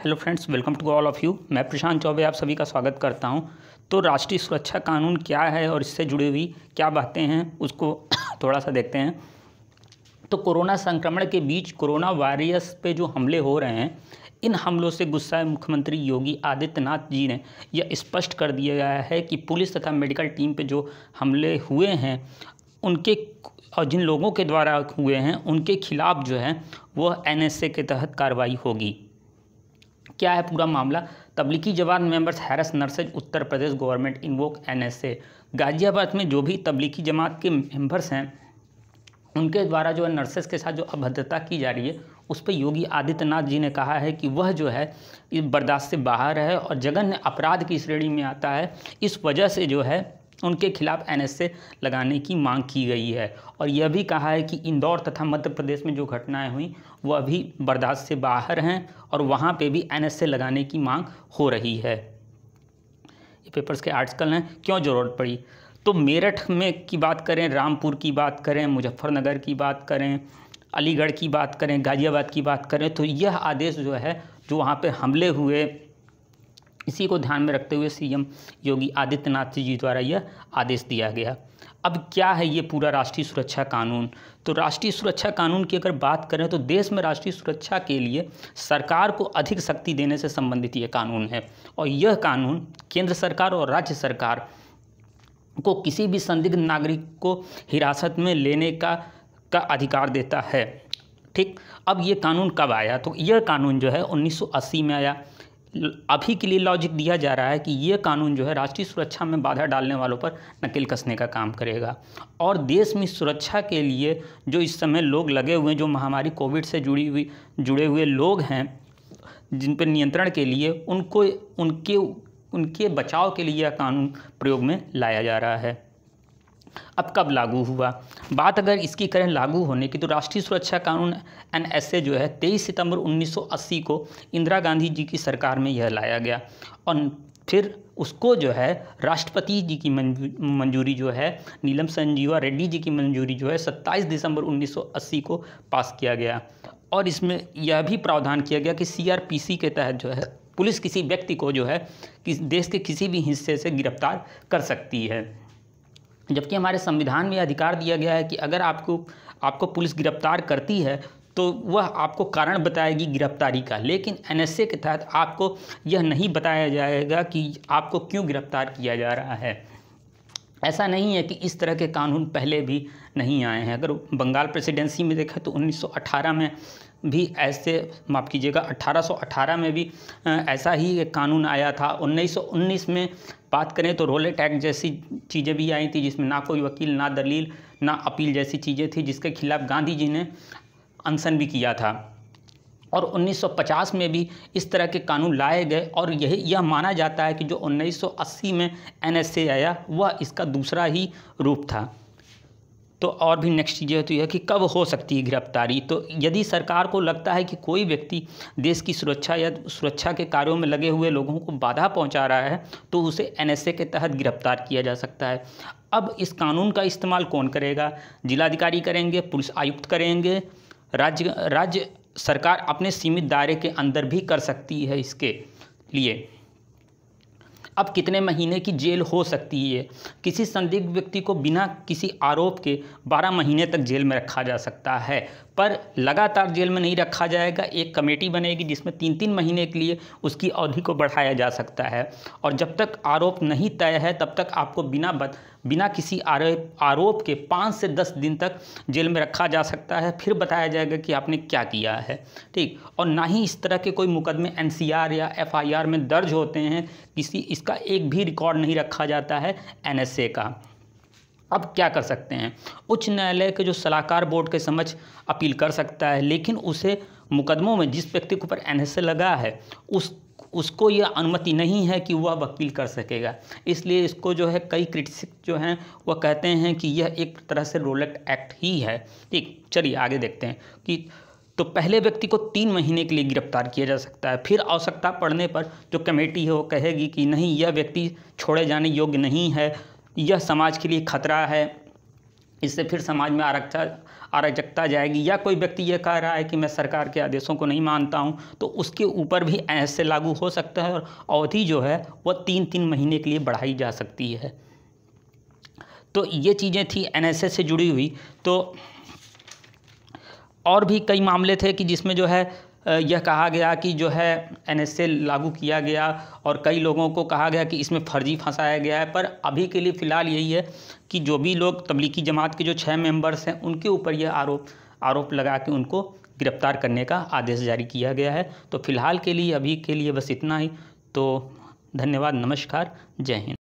Hello friends, welcome to all of you. मैं प्रशांत चौबे आप सभी का स्वागत करता हूं। तो राष्ट्रीय सुरक्षा कानून क्या है और इससे जुड़ी हुई क्या बातें हैं उसको थोड़ा सा देखते हैं। तो कोरोना संक्रमण के बीच कोरोना वायरस पे जो हमले हो रहे हैं, इन हमलों से गुस्साए मुख्यमंत्री योगी आदित्यनाथ जी ने यह स्पष्ट कर दिया गया है कि पुलिस तथा मेडिकल टीम पे जो हमले हुए हैं उनके और जिन लोगों के द्वारा हुए हैं उनके खिलाफ जो है वह एनएसए के तहत कार्रवाई होगी। क्या है पूरा मामला? तबलीगी जवान members harass nurses, Uttar Pradesh government invoke NSA. Ghaziabad में जो भी तबलीगी जमात के मेंबर्स हैं उनके द्वारा जो है नर्सेस के साथ जो अभद्रता की जा रही है उस पर योगी आदित्यनाथ जी ने कहा है कि वह जो है इस बर्दाश्त से बाहर है और जघन्य अपराध की श्रेणी में आता है। इस वजह से जो है उनके खिलाफ एनएसए लगाने की मांग की गई है और यह भी कहा है कि इंदौर तथा मध्य प्रदेश में जो घटनाएं हुई वह अभी बर्दाश्त से बाहर हैं और वहां पे भी एनएसए लगाने की मांग हो रही है। ये पेपर्स के आर्टिकल हैं। क्यों ज़रूरत पड़ी? तो मेरठ में की बात करें, रामपुर की बात करें, मुजफ्फरनगर की बात करें, अलीगढ़ की बात करें, गाज़ियाबाद की बात करें, तो यह आदेश जो है जो वहाँ पे हमले हुए इसी को ध्यान में रखते हुए सीएम योगी आदित्यनाथ जी द्वारा यह आदेश दिया गया। अब क्या है ये पूरा राष्ट्रीय सुरक्षा कानून? तो राष्ट्रीय सुरक्षा कानून की अगर बात करें तो देश में राष्ट्रीय सुरक्षा के लिए सरकार को अधिक शक्ति देने से संबंधित ये कानून है और यह कानून केंद्र सरकार और राज्य सरकार को किसी भी संदिग्ध नागरिक को हिरासत में लेने का अधिकार देता है। ठीक, अब ये कानून कब आया? तो यह कानून जो है 1980 में आया। अभी के लिए लॉजिक दिया जा रहा है कि ये कानून जो है राष्ट्रीय सुरक्षा में बाधा डालने वालों पर नकेल कसने का काम करेगा और देश में सुरक्षा के लिए जो इस समय लोग लगे हुए हैं, जो महामारी कोविड से जुड़े हुए लोग हैं, जिन पर नियंत्रण के लिए उनको उनके बचाव के लिए यह कानून प्रयोग में लाया जा रहा है। अब कब लागू हुआ? बात अगर इसकी करें लागू होने की, तो राष्ट्रीय सुरक्षा कानून एनएसए जो है 23 सितंबर 1980 को इंदिरा गांधी जी की सरकार में यह लाया गया और फिर उसको जो है राष्ट्रपति जी की मंजूरी जो है, नीलम संजीवा रेड्डी जी की मंजूरी जो है 27 दिसंबर 1980 को पास किया गया और इसमें यह भी प्रावधान किया गया कि सीआरपीसी के तहत जो है पुलिस किसी व्यक्ति को जो है देश के किसी भी हिस्से से गिरफ्तार कर सकती है। जबकि हमारे संविधान में अधिकार दिया गया है कि अगर आपको पुलिस गिरफ्तार करती है तो वह आपको कारण बताएगी गिरफ्तारी का, लेकिन एनएसए के तहत आपको यह नहीं बताया जाएगा कि आपको क्यों गिरफ्तार किया जा रहा है। ऐसा नहीं है कि इस तरह के कानून पहले भी नहीं आए हैं। अगर बंगाल प्रेसिडेंसी में देखें तो 1918 में भी ऐसे, माफ़ कीजिएगा, 1818 में भी ऐसा ही एक कानून आया था। 1919 में बात करें तो रोलेट एक्ट जैसी चीज़ें भी आई थी जिसमें ना कोई वकील, ना दलील, ना अपील जैसी चीज़ें थी, जिसके खिलाफ गांधी जी ने अनशन भी किया था। और 1950 में भी इस तरह के कानून लाए गए और यह माना जाता है कि जो 1980 में एनएसए आया वह इसका दूसरा ही रूप था। तो और भी नेक्स्ट चीज़ें होती है कि कब हो सकती है गिरफ्तारी। तो यदि सरकार को लगता है कि कोई व्यक्ति देश की सुरक्षा या सुरक्षा के कार्यों में लगे हुए लोगों को बाधा पहुंचा रहा है तो उसे एनएसए के तहत गिरफ्तार किया जा सकता है। अब इस कानून का इस्तेमाल कौन करेगा? जिलाधिकारी करेंगे, पुलिस आयुक्त करेंगे, राज्य सरकार अपने सीमित दायरे के अंदर भी कर सकती है इसके लिए। अब कितने महीने की जेल हो सकती है? किसी संदिग्ध व्यक्ति को बिना किसी आरोप के 12 महीने तक जेल में रखा जा सकता है, पर लगातार जेल में नहीं रखा जाएगा। एक कमेटी बनेगी जिसमें 3-3 महीने के लिए उसकी अवधि को बढ़ाया जा सकता है और जब तक आरोप नहीं तय है तब तक आपको बिना किसी आरोप के 5 से 10 दिन तक जेल में रखा जा सकता है। फिर बताया जाएगा कि आपने क्या किया है। ठीक, और ना ही इस तरह के कोई मुकदमे एनसीआर या एफआईआर में दर्ज होते हैं, इसका एक भी रिकॉर्ड नहीं रखा जाता है एनएसए का। अब क्या कर सकते हैं? उच्च न्यायालय के जो सलाहकार बोर्ड के समक्ष अपील कर सकता है, लेकिन उसे मुकदमों में जिस व्यक्ति के ऊपर एनएसए लगा है उसको यह अनुमति नहीं है कि वह वकील कर सकेगा। इसलिए इसको जो है कई क्रिटिक्स जो हैं वह कहते हैं कि यह एक तरह से रोलेट एक्ट ही है। ठीक, चलिए आगे देखते हैं कि तो पहले व्यक्ति को 3 महीने के लिए गिरफ्तार किया जा सकता है। फिर आवश्यकता पड़ने पर जो कमेटी है वो कहेगी कि नहीं, यह व्यक्ति छोड़े जाने योग्य नहीं है, यह समाज के लिए खतरा है, इससे फिर समाज में अराजकता जाएगी, या कोई व्यक्ति ये कह रहा है कि मैं सरकार के आदेशों को नहीं मानता हूँ, तो उसके ऊपर भी ऐसे लागू हो सकता है और अवधि जो है वह 3-3 महीने के लिए बढ़ाई जा सकती है। तो ये चीज़ें थी एनएसए से जुड़ी हुई। तो और भी कई मामले थे कि जिसमें जो है यह कहा गया कि जो है एनएसए लागू किया गया और कई लोगों को कहा गया कि इसमें फर्जी फंसाया गया है। पर अभी के लिए फ़िलहाल यही है कि जो भी लोग तबलीगी जमात के जो 6 मेंबर्स हैं उनके ऊपर यह आरोप लगा के उनको गिरफ्तार करने का आदेश जारी किया गया है। तो फ़िलहाल के लिए अभी के लिए बस इतना ही। तो धन्यवाद, नमस्कार, जय हिंद।